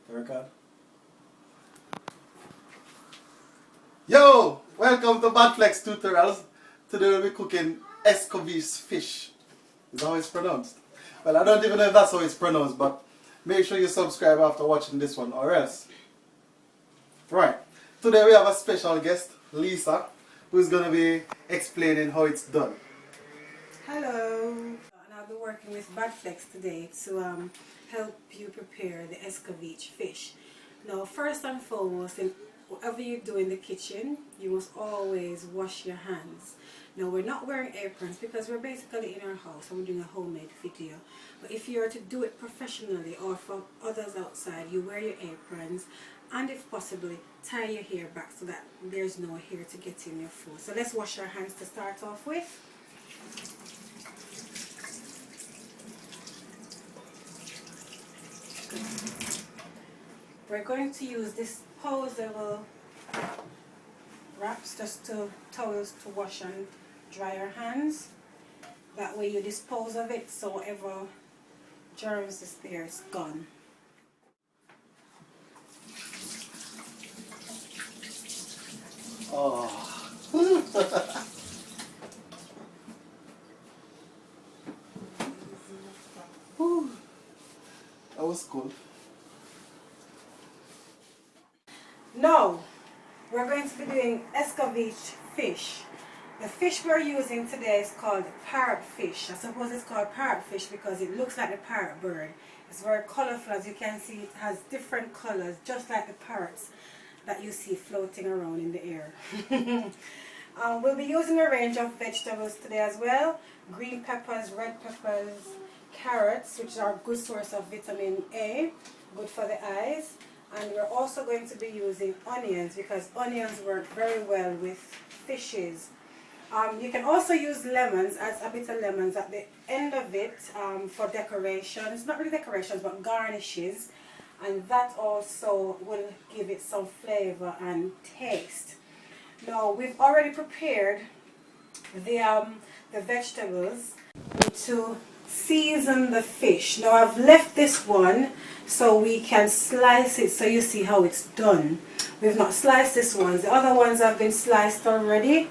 Record. Yo! Welcome to Baddflexx tutorials. Today we'll be cooking Escovitch fish. Is that how it's pronounced? Well, I don't even know if that's how it's pronounced, but make sure you subscribe after watching this one or else. Right. Today we have a special guest, Lisa, who's going to be explaining how it's done. Hello, and I'll be working with Baddflexx today to help you prepare the Escovitch fish. Now, first and foremost, in whatever you do in the kitchen, you must always wash your hands. Now, we're not wearing aprons because we're basically in our house and we're doing a homemade video. But if you are to do it professionally or for others outside, you wear your aprons and if possible, tie your hair back so that there's no hair to get in your food. So let's wash our hands to start off with. We're going to use disposable wraps, towels to wash and dry our hands. That way you dispose of it, so whatever germs is there, it's gone. Oh. That was cool. Now, we're going to be doing Escovitch fish. The fish we're using today is called parrotfish. I suppose it's called parrotfish because it looks like the parrot bird. It's very colorful, as you can see. It has different colors, just like the parrots that you see floating around in the air. We'll be using a range of vegetables today as well. Green peppers, red peppers, carrots, which are a good source of vitamin A, good for the eyes. And we're also going to be using onions because onions work very well with fishes. You can also use lemons, add a bit of lemons at the end of it for decorations. Not really decorations, but garnishes. And that also will give it some flavor and taste. Now, we've already prepared the vegetables to season the fish. Now, I've left this one so we can slice it so you see how it's done. We've not sliced this one. The other ones have been sliced already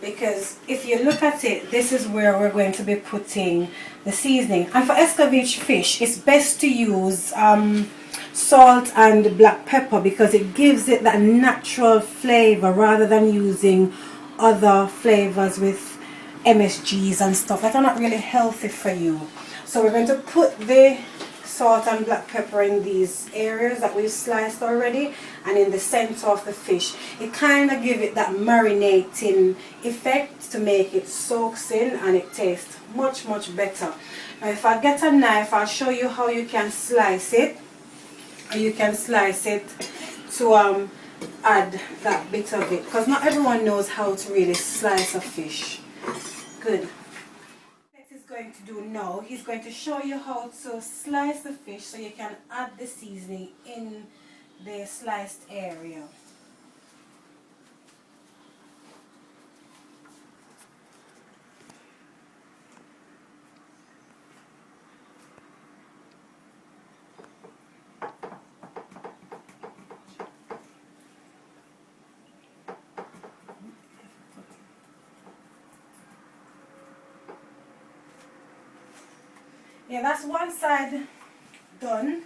because if you look at it, this is where we're going to be putting the seasoning. And for Escovitch fish, it's best to use salt and black pepper because it gives it that natural flavor rather than using other flavors with MSGs and stuff that are not really healthy for you. So we're going to put the salt and black pepper in these areas that we've sliced already and in the center of the fish. It kind of gives it that marinating effect to make it soaks in and it tastes much better. Now if I get a knife, I'll show you how you can slice it. Or you can slice it to add that bit of it because not everyone knows how to really slice a fish. Good. What he's going to do now, he's going to show you how to slice the fish so you can add the seasoning in the sliced area. Yeah, that's one side done,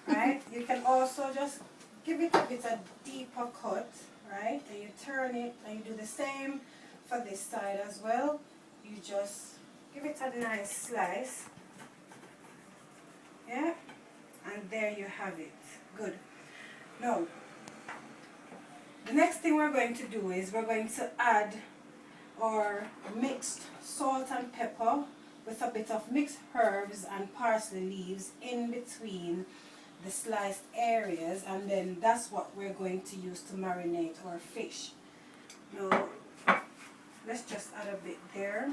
right? You can also just give it a bit of deeper cut, right? And you turn it and you do the same for this side as well. You just give it a nice slice. Yeah, and there you have it. Good. Now, the next thing we're going to do is we're going to add our mixed salt and pepper with a bit of mixed herbs and parsley leaves in between the sliced areas, and then that's what we're going to use to marinate our fish. Now, let's just add a bit there.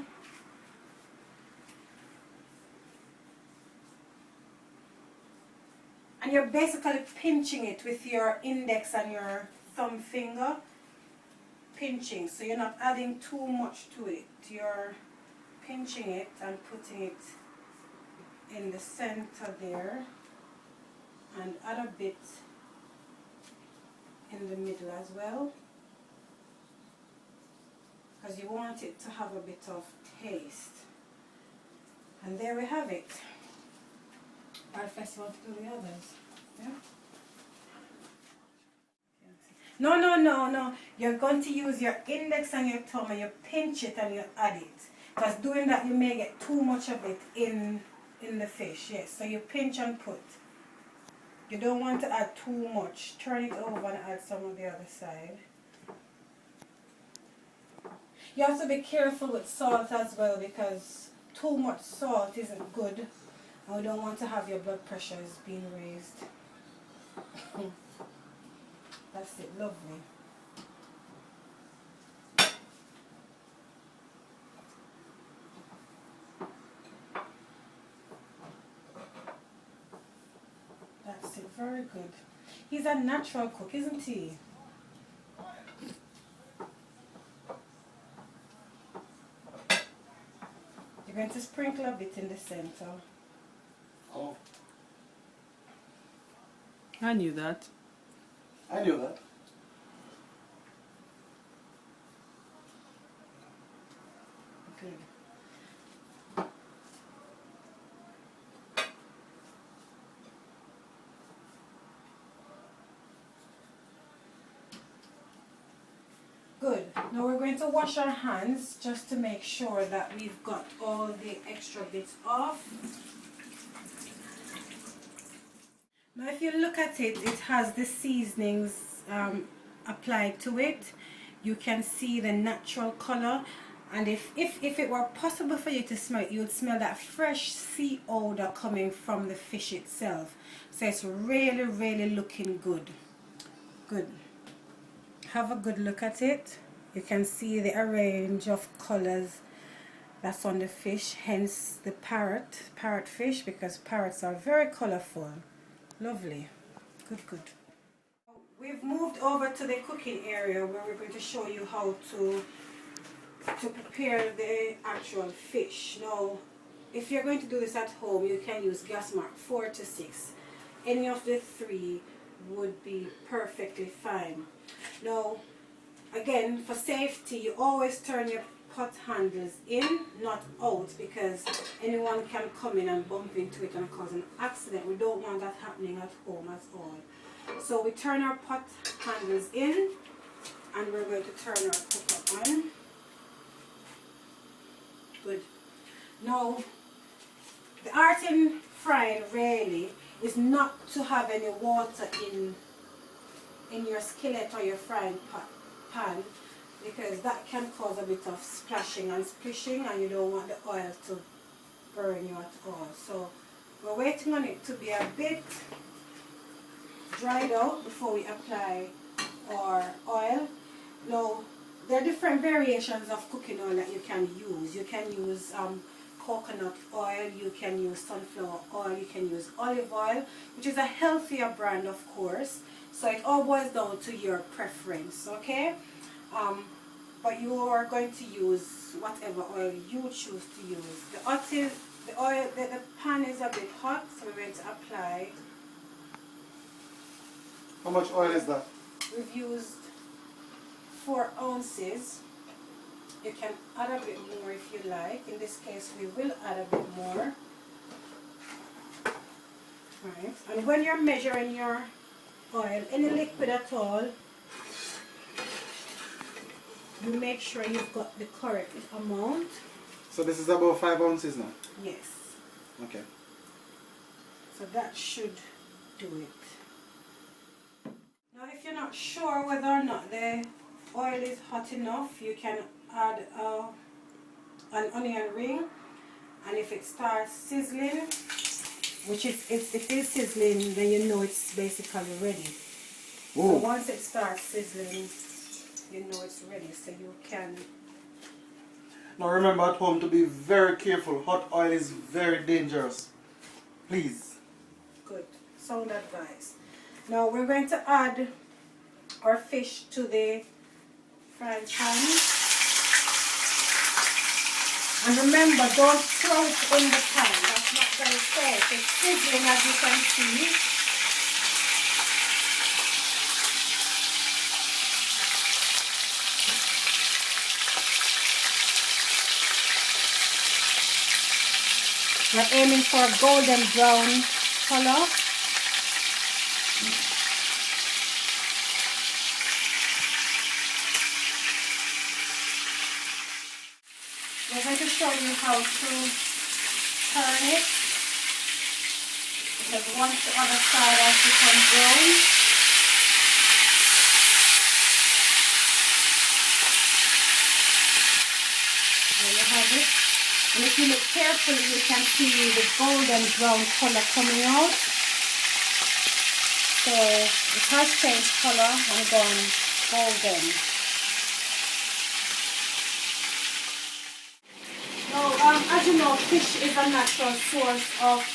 And you're basically pinching it with your index and your thumb finger. Pinching, so you're not adding too much to it. You're pinching it and putting it in the center there and and add a bit in the middle as well, because you want it to have a bit of taste. And there we have it. Baddflexx, you want to do the others? Yeah? No. You're going to use your index and your thumb and you pinch it and you add it. Because doing that you may get too much of it in the fish. Yes, so you pinch and put. You don't want to add too much. Turn it over and add some on the other side. You have to be careful with salt as well, because too much salt isn't good. And we don't want to have your blood pressures being raised. That's it, lovely. That's it, very good. He's a natural cook, isn't he? You're going to sprinkle a bit in the center. Oh, I knew that. I knew that. Good. Good. Now we're going to wash our hands just to make sure that we've got all the extra bits off. Now if you look at it, it has the seasonings applied to it. You can see the natural color, and if it were possible for you to smell it, you would smell that fresh sea odor coming from the fish itself. So it's really, really looking good. Good. Have a good look at it. You can see the arrange of colors that's on the fish, hence the parrot fish, because parrots are very colorful. Lovely. Good. We've moved over to the cooking area where we're going to show you how to prepare the actual fish. Now, if you're going to do this at home, you can use gas mark 4 to 6. Any of the 3 would be perfectly fine. Now, again, for safety, you always turn your pot handles in, not out, because anyone can come in and bump into it and cause an accident. We don't want that happening at home at all. So we turn our pot handles in, and we're going to turn our cooker on. Good. Now, the art in frying really is not to have any water in your skillet or your frying pan, because that can cause a bit of splashing and splishing, and you don't want the oil to burn you at all. So we're waiting on it to be a bit dried out before we apply our oil. Now, there are different variations of cooking oil that you can use. You can use coconut oil, you can use sunflower oil, you can use olive oil, which is a healthier brand, of course. So it all boils down to your preference, okay? But you are going to use whatever oil you choose to use. The pan is a bit hot, so we're going to apply. How much oil is that? We've used 4 ounces. You can add a bit more if you like. In this case, we will add a bit more. Right. And when you're measuring your oil, any liquid at all, you make sure you've got the correct amount. So this is about 5 ounces now? Yes. Okay. So that should do it. Now if you're not sure whether or not the oil is hot enough, you can add an onion ring, and if it starts sizzling, which if it is sizzling, then you know it's basically ready. Ooh. So once it starts sizzling, you know it's ready, so you can. Now remember at home to be very careful. Hot oil is very dangerous. Please. Good. Sound advice. Now we're going to add our fish to the frying pan. And remember, don't throw it in the pan. That's not very safe. It's sizzling, as you can see. We're aiming for a golden brown color. We're going to show you how to turn it, because once the other side has become brown, there you have it. And if you look carefully, you can see the golden brown color coming out. So it has changed color and gone golden. Now, as you know, fish is a natural source of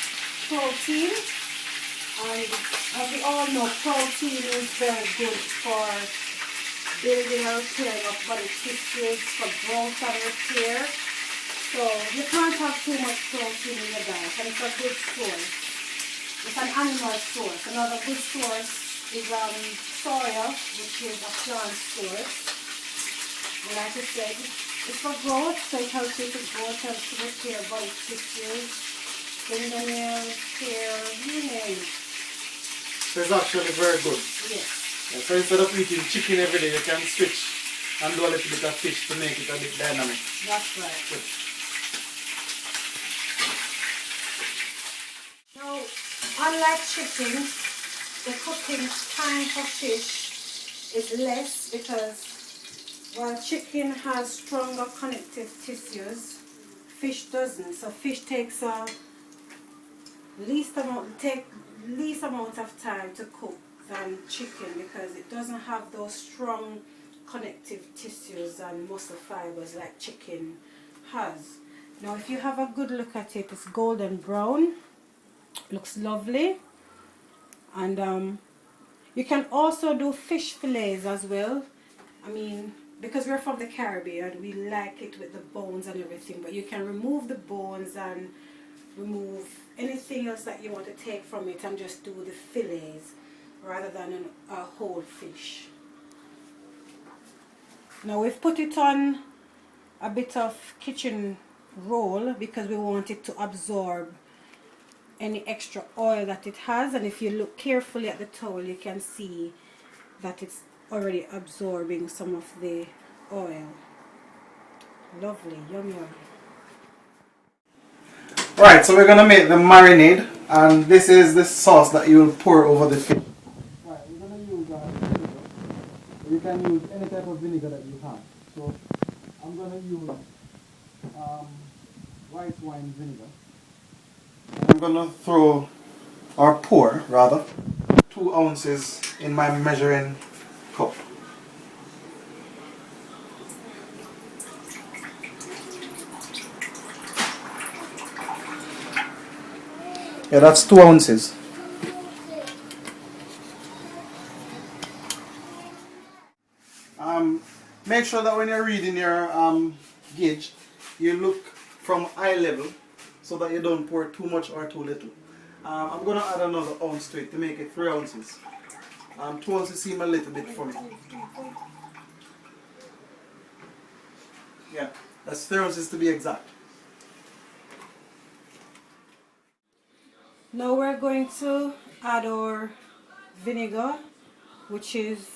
protein, and as we all know, protein is very good for building and repairing of body tissues, for growth and repair. So you can't have too much protein in your diet, and it's a good source. It's an animal source. Another good source is soya, which is a plant source. And like I said, it's for growth, so it helps you to grow, it helps to repair body tissues, fingernails, hair, you name it. So it's actually very good. Yes. Yeah, so instead of eating chicken every day, you can switch and do a little bit of fish to make it a bit dynamic. That's right. Good. Now, unlike chicken, the cooking time for fish is less, because while chicken has stronger connective tissues, fish doesn't. So fish takes least amount of time to cook than chicken, because it doesn't have those strong connective tissues and muscle fibers like chicken has. Now if you have a good look at it, it's golden brown, looks lovely. And you can also do fish fillets as well. I mean, because we're from the Caribbean, we like it with the bones and everything, but you can remove the bones and remove anything else that you want to take from it and just do the fillets rather than a whole fish. Now we've put it on a bit of kitchen roll because we want it to absorb any extra oil that it has, and if you look carefully at the towel, you can see that it's already absorbing some of the oil. Lovely, yum yum. Right, so we're gonna make the marinade, and this is the sauce that you will pour over the fish. Right, we're gonna use vinegar. You can use any type of vinegar that you have. So I'm gonna use white wine vinegar. I'm gonna throw, or pour rather, 2 ounces in my measuring cup. Yeah, that's 2 ounces. Make sure that when you're reading your gauge, you look from eye level so that you don't pour too much or too little. I'm going to add another ounce to it to make it 3 ounces. 2 ounces seem a little bit for me. Yeah, that's 3 ounces to be exact. Now we're going to add our vinegar, which is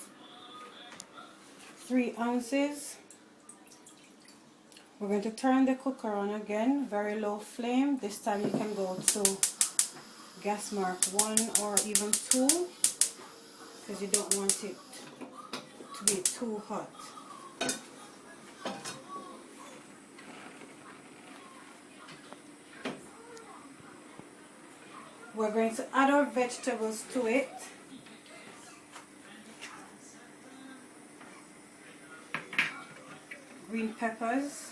3 ounces. We're going to turn the cooker on again, very low flame. This time you can go to gas mark 1 or even 2, because you don't want it to be too hot. We're going to add our vegetables to it. Green peppers,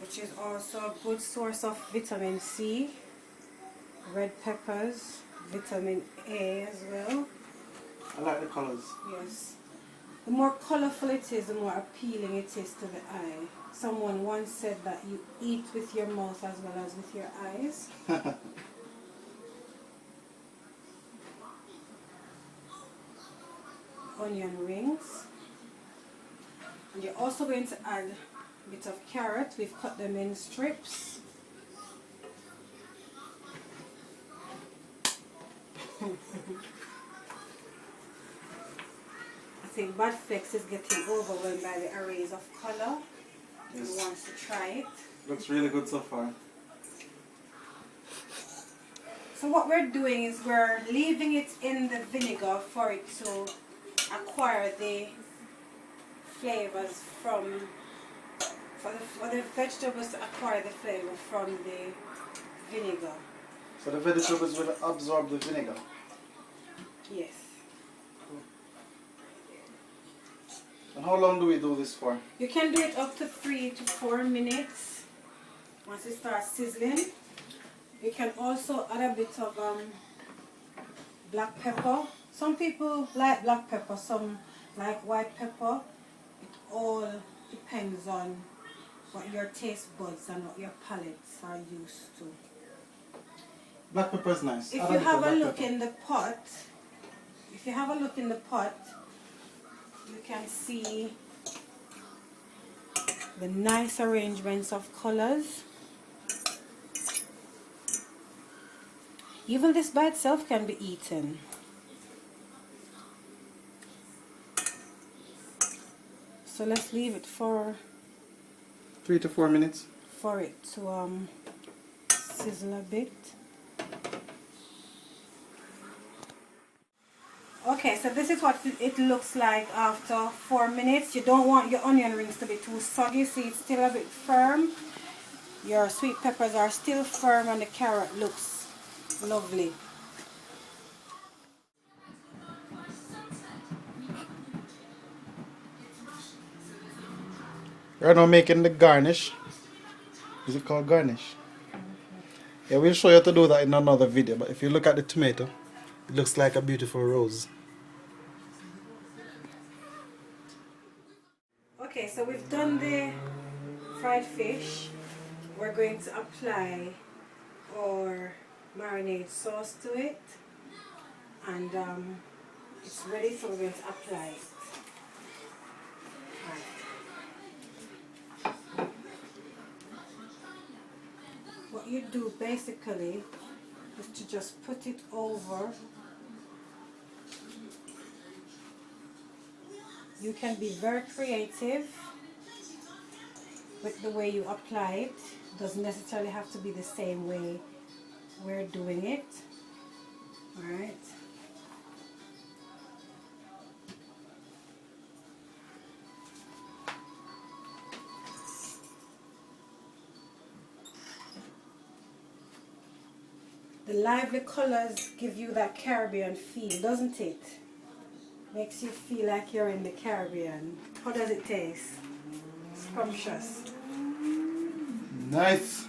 which is also a good source of vitamin C. Red peppers, vitamin A as well. I like the colors. Yes. The more colorful it is, the more appealing it is to the eye. Someone once said that you eat with your mouth as well as with your eyes. Onion rings. And you're also going to add a bit of carrot. We've cut them in strips. I think Baddflexx is getting overwhelmed by the arrays of color. Yes. He wants to try it. Looks really good so far. So what we're doing is we're leaving it in the vinegar for it to acquire the flavors for the vegetables to acquire the flavor from the vinegar. So the vegetables will absorb the vinegar. Yes. And how long do we do this for? You can do it up to 3 to 4 minutes. Once it starts sizzling, you can also add a bit of black pepper. Some people like black pepper, some like white pepper. It all depends on what your taste buds and what your palates are used to. Black pepper is nice. If you have a look in the pot, you can see the nice arrangements of colors. Even this by itself can be eaten. So let's leave it for 3 to 4 minutes. For it to sizzle a bit. Okay, so this is what it looks like after 4 minutes. You don't want your onion rings to be too soggy, see it's still a bit firm. Your sweet peppers are still firm and the carrot looks lovely. We're now making the garnish. Is it called garnish? Yeah, we'll show you how to do that in another video, but if you look at the tomato, it looks like a beautiful rose. Okay, so we've done the fried fish. We're going to apply our marinade sauce to it, and it's ready, so we're going to apply it. Right. What you do basically is to just put it over. You can be very creative with the way you apply it. It doesn't necessarily have to be the same way we're doing it. Alright. The lively colors give you that Caribbean feel, doesn't it? Makes you feel like you're in the Caribbean. How does it taste? Scrumptious. Nice.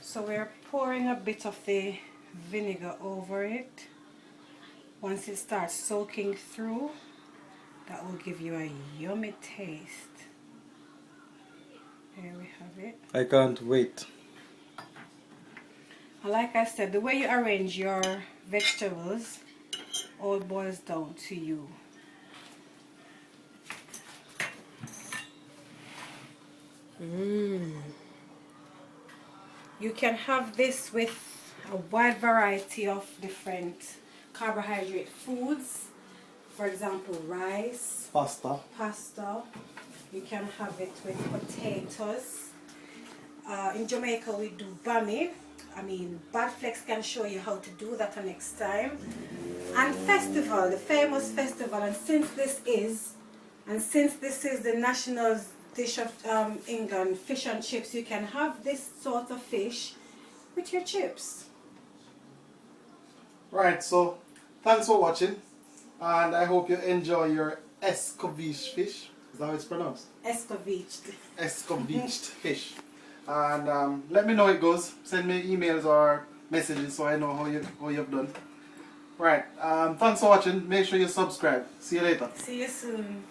So we're pouring a bit of the vinegar over it. Once it starts soaking through, that will give you a yummy taste. There we have it. I can't wait. And like I said, the way you arrange your vegetables all boils down to you. You can have this with a wide variety of different carbohydrate foods. For example, rice, Pasta. You can have it with potatoes. In Jamaica we do bami. Baddflexx can show you how to do that next time. And festival, the famous festival, and since this is the national dish of England, fish and chips, you can have this sort of fish with your chips. Right, so thanks for watching, and I hope you enjoy your Escovitch fish. Is that how it's pronounced? Escovitch fish. And let me know how it goes. Send me emails or messages so I know how you've done. Right, thanks for watching. Make sure you subscribe. See you later. See you soon.